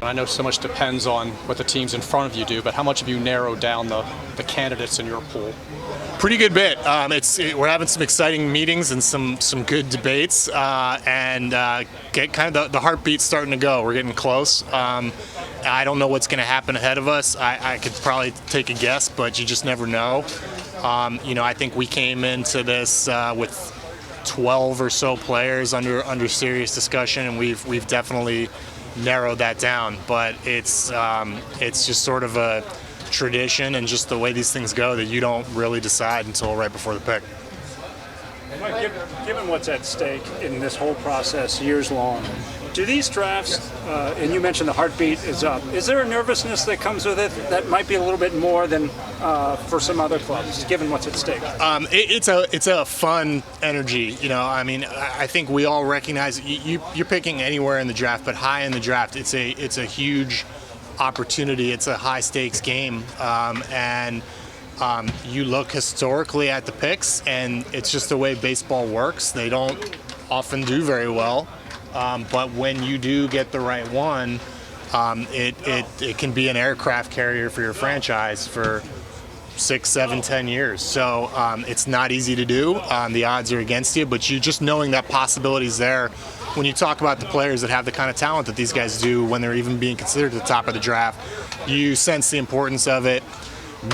I know so much depends on what the teams in front of you do, but how much have you narrowed down the candidates in your pool? Pretty good bit. We're having some exciting meetings and some good debates, and get kind of the heartbeat starting to go. We're getting close. I don't know what's going to happen ahead of us. I could probably take a guess, but you just never know. I think we came into this with 12 or so players under serious discussion, and we've definitely narrowed that down. But it's just sort of a tradition and just the way these things go that you don't really decide until right before the pick. Mike, given what's at stake in this whole process years long, do these drafts, and you mentioned the heartbeat is up, is there a nervousness that comes with it that might be a little bit more than for some other clubs, given what's at stake? It's a fun energy. I think we all recognize you're picking anywhere in the draft, but high in the draft, it's a huge opportunity. It's a high stakes game, and you look historically at the picks, and it's just the way baseball works. They don't often do very well, but when you do get the right one, it can be an aircraft carrier for your franchise for 6, 7, 10 years. So it's not easy to do. The odds are against you, but you just knowing that possibility is there. When you talk about the players that have the kind of talent that these guys do when they're even being considered at the top of the draft, you sense the importance of it.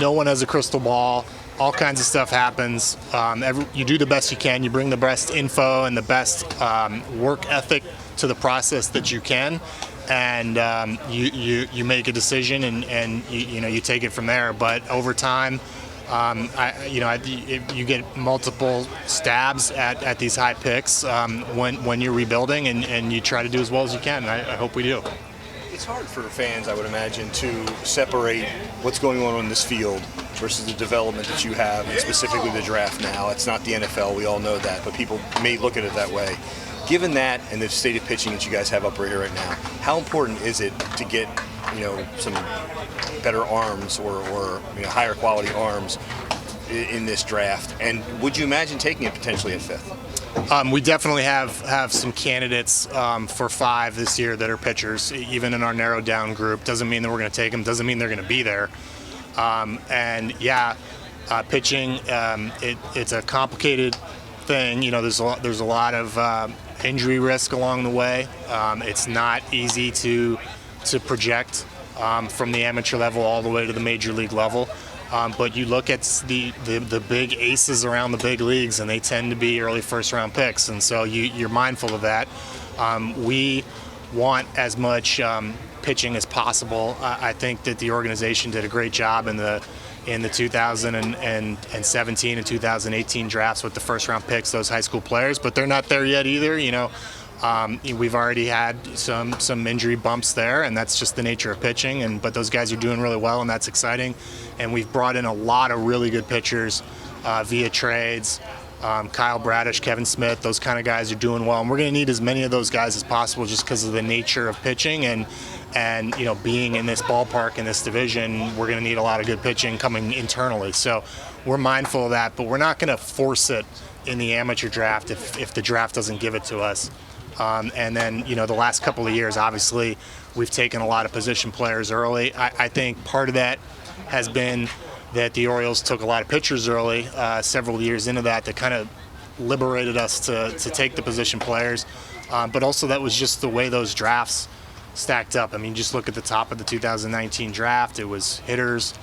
No one has a crystal ball. All kinds of stuff happens. You do the best you can. You bring the best info and the best work ethic to the process that you can, and you make a decision, and you take it from there. But over time, you get multiple stabs at these high picks when you're rebuilding, and you try to do as well as you can. And I hope we do. It's hard for fans, I would imagine, to separate what's going on this field versus the development that you have, and specifically the draft now. It's not the NFL, we all know that, but people may look at it that way. Given that and the state of pitching that you guys have up right here right now, how important is it to get some better arms or higher quality arms in this draft? And would you imagine taking it potentially at 5th? We definitely have some candidates for 5 this year that are pitchers, even in our narrowed down group. Doesn't mean that we're going to take them, doesn't mean they're going to be there. Pitching, it's a complicated thing. There's a lot of injury risk along the way. It's not easy to project from the amateur level all the way to the major league level. But you look at the big aces around the big leagues, and they tend to be early first-round picks, and so you're mindful of that. We want as much pitching as possible. I think that the organization did a great job in the 2017 and 2018 drafts with the first-round picks, those high school players, but they're not there yet either. We've already had some injury bumps there, and that's just the nature of pitching. But those guys are doing really well, and that's exciting. And we've brought in a lot of really good pitchers via trades. Kyle Bradish, Kevin Smith, those kind of guys are doing well, and we're going to need as many of those guys as possible just because of the nature of pitching and being in this ballpark in this division. We're going to need a lot of good pitching coming internally. So we're mindful of that, but we're not going to force it in the amateur draft if the draft doesn't give it to us. And then, the last couple of years, obviously, we've taken a lot of position players early. I think part of that has been that the Orioles took a lot of pitchers early, several years into that kind of liberated us to take the position players. But also that was just the way those drafts stacked up. I mean, just look at the top of the 2019 draft. It was hitters.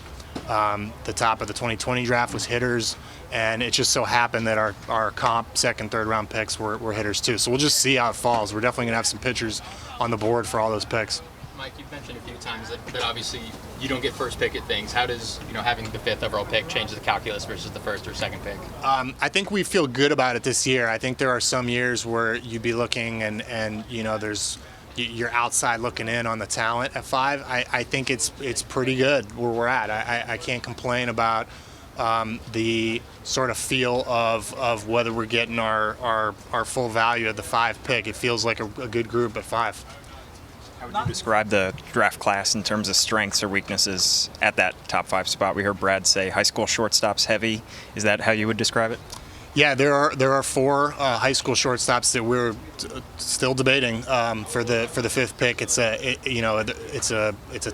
The top of the 2020 draft was hitters. And it just so happened that our comp second, third round picks were hitters too. So we'll just see how it falls. We're definitely going to have some pitchers on the board for all those picks. Mike, you've mentioned a few times that obviously you don't get first pick at things. How does having the 5th overall pick change the calculus versus the first or second pick? I think we feel good about it this year. I think there are some years where you'd be looking and you're outside looking in on the talent at 5. I think it's pretty good where we're at. I can't complain about the sort of feel of whether we're getting our full value at the 5 pick. It feels like a good group at 5. How would you describe the draft class in terms of strengths or weaknesses at that top 5 spot? We heard Brad say high school shortstop's heavy. Is that how you would describe it? Yeah, there are four high school shortstops that we're still debating for the fifth pick. It's a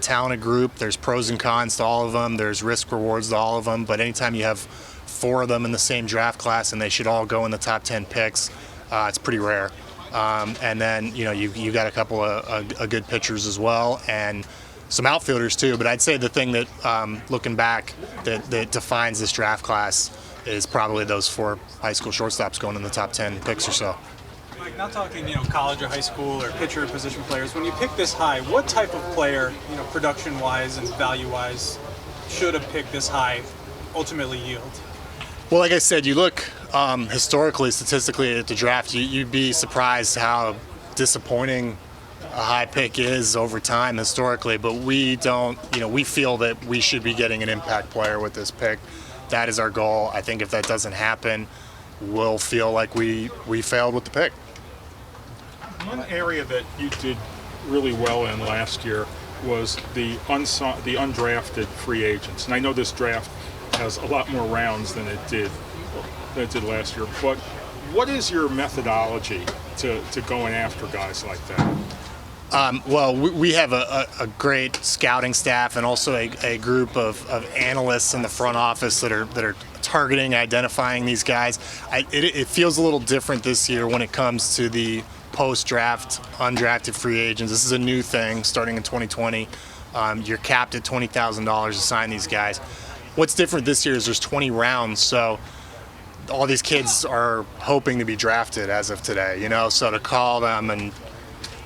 talented group. There's pros and cons to all of them. There's risk rewards to all of them. But anytime you have four of them in the same draft class and they should all go in the top 10 picks, it's pretty rare. And then you got a couple of good pitchers as well, and some outfielders too. But I'd say the thing that looking back that defines this draft class is probably those four high school shortstops going in the top 10 picks or so. Mike, not talking college or high school or pitcher or position players. When you pick this high, what type of player, production-wise and value-wise, should a pick this high ultimately yield? Well, like I said, you look historically, statistically at the draft, you'd be surprised how disappointing a high pick is over time historically. But we don't, we feel that we should be getting an impact player with this pick. That is our goal. I think if that doesn't happen, we'll feel like we failed with the pick. One area that you did really well in last year was the undrafted free agents. And I know this draft has a lot more rounds than it did last year. But what is your methodology to going after guys like that? Well, we have a great scouting staff and also a group of analysts in the front office that are targeting, identifying these guys. It feels a little different this year when it comes to the post-draft undrafted free agents. This is a new thing starting in 2020. You're capped at $20,000 to sign these guys. What's different this year is there's 20 rounds, so all these kids are hoping to be drafted as of today. So to call them and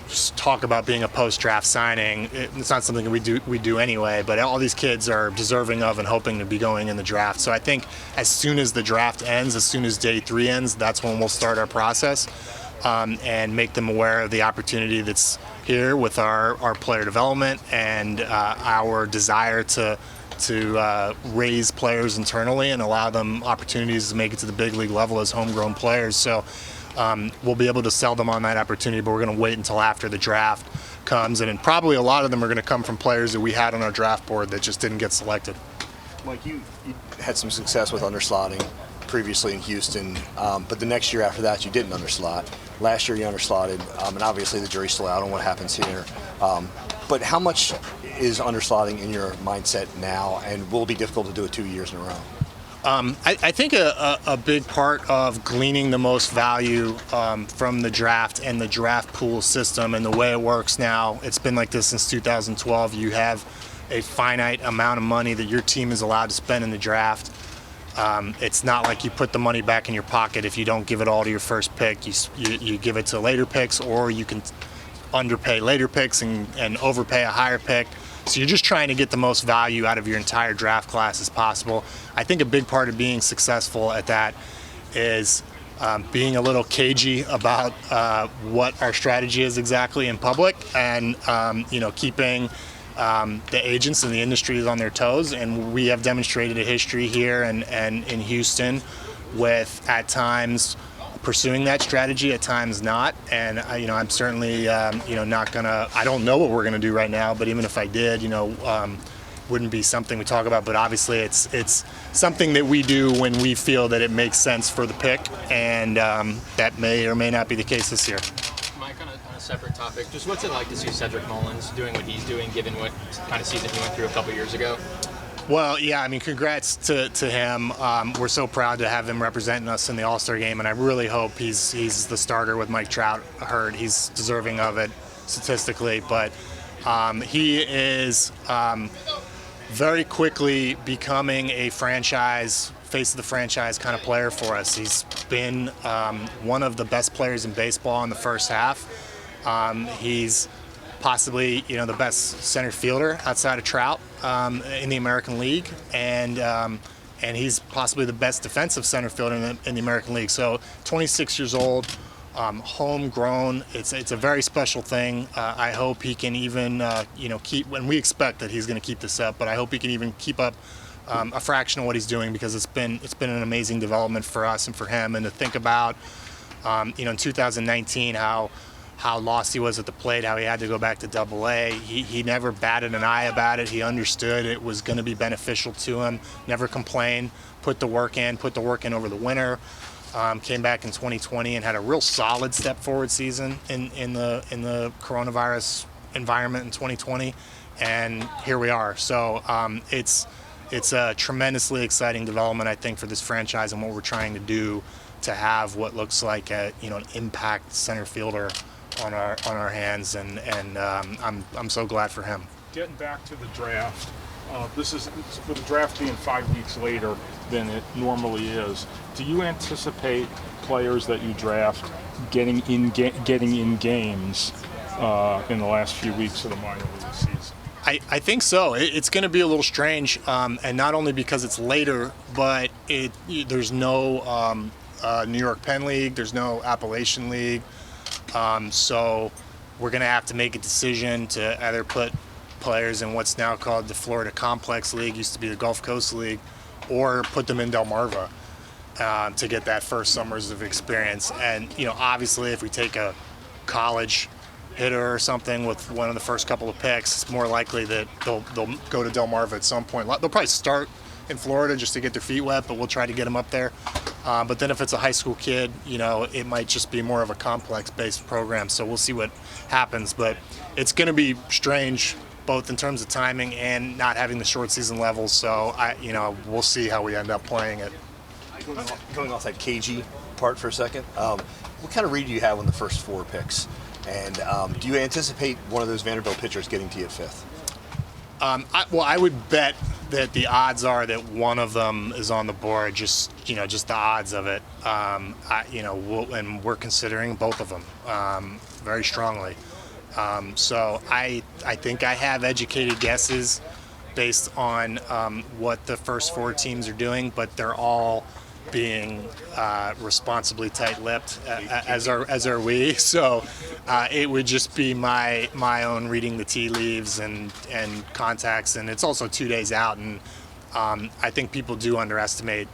just talk about being a post-draft signing, it's not something we do anyway, but all these kids are deserving of and hoping to be going in the draft. So I think as soon as the draft ends, as soon as day 3 ends, that's when we'll start our process and make them aware of the opportunity that's here with our player development and our desire to raise players internally and allow them opportunities to make it to the big league level as homegrown players. So we'll be able to sell them on that opportunity, but we're going to wait until after the draft comes. And probably a lot of them are going to come from players that we had on our draft board that just didn't get selected. Mike, you had some success with underslotting previously in Houston, but the next year after that you didn't underslot. Last year you underslotted, and obviously the jury's still out on what happens here. But how much is underslotting in your mindset now, and will it be difficult to do it 2 years in a row? I think a big part of gleaning the most value from the draft and the draft pool system and the way it works now, it's been like this since 2012. You have a finite amount of money that your team is allowed to spend in the draft. It's not like you put the money back in your pocket if you don't give it all to your first pick. You give it to later picks, or you can underpay later picks and overpay a higher pick. So you're just trying to get the most value out of your entire draft class as possible. I think a big part of being successful at that is being a little cagey about what our strategy is exactly in public, and keeping the agents and the industry on their toes. And we have demonstrated a history here and in Houston with, at times, pursuing that strategy, at times not. And I'm certainly not gonna. I don't know what we're gonna do right now, but even if I did, wouldn't be something we talk about. But obviously, it's something that we do when we feel that it makes sense for the pick, and that may or may not be the case this year. Mike, on a separate topic, just what's it like to see Cedric Mullins doing what he's doing, given what kind of season he went through a couple years ago? Well, yeah, congrats to him. We're so proud to have him representing us in the All-Star game, and I really hope he's the starter with Mike Trout hurt. He's deserving of it statistically, but he is very quickly becoming a face of the franchise kind of player for us. He's been one of the best players in baseball in the first half. He's possibly the best center fielder outside of Trout in the American League, and he's possibly the best defensive center fielder in the American League. So 26 years old, homegrown. It's a very special thing. I hope he can even keep, and we expect that he's going to keep this up, but I hope he can even keep up a fraction of what he's doing, because it's been an amazing development for us and for him. And to think about in 2019 how lost he was at the plate, how he had to go back to Double-A. He never batted an eye about it. He understood it was going to be beneficial to him. Never complained. Put the work in over the winter. Came back in 2020 and had a real solid step forward season in the coronavirus environment in 2020, and here we are. So it's a tremendously exciting development, I think, for this franchise and what we're trying to do to have what looks like an impact center fielder on our hands, and I'm so glad for him. Getting back to the draft, this is with the draft being 5 weeks later than it normally is. Do you anticipate players that you draft getting in games in the last few weeks of the minor league season? I think so. It's going to be a little strange, and not only because it's later, but there's no New York Penn League, there's no Appalachian League, so we're going to have to make a decision to either put players in what's now called the Florida Complex League, used to be the Gulf Coast League, or put them in Delmarva to get that first summers of experience. And obviously, if we take a college hitter or something with one of the first couple of picks, it's more likely that they'll go to Delmarva at some point. They'll probably start in Florida just to get their feet wet, but we'll try to get them up there. But then if it's a high school kid, it might just be more of a complex-based program. So we'll see what happens. But it's going to be strange, both in terms of timing and not having the short season levels. So we'll see how we end up playing it. Going off that cagey part for a second, what kind of read do you have on the first 4 picks? And do you anticipate one of those Vanderbilt pitchers getting to you at 5th? I would bet that the odds are that one of them is on the board. Just the odds of it. And we're considering both of them very strongly. So I think I have educated guesses based on what the first 4 teams are doing, but they're all being responsibly tight-lipped, as are we. So it would just be my own reading the tea leaves and contacts, and it's also 2 days out, and I think people do underestimate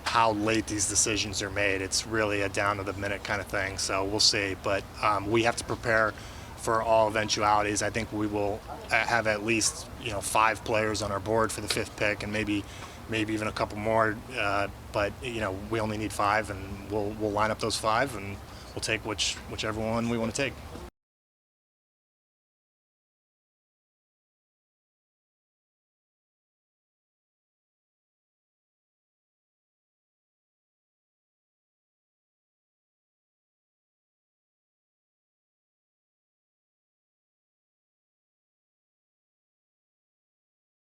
how late these decisions are made. It's really a down-to-the-minute kind of thing, so we'll see. But we have to prepare for all eventualities. I think we will have at least 5 players on our board for the 5th pick, and maybe even a couple more. But we only need 5, and we'll line up those 5, and we'll take whichever one we want to take.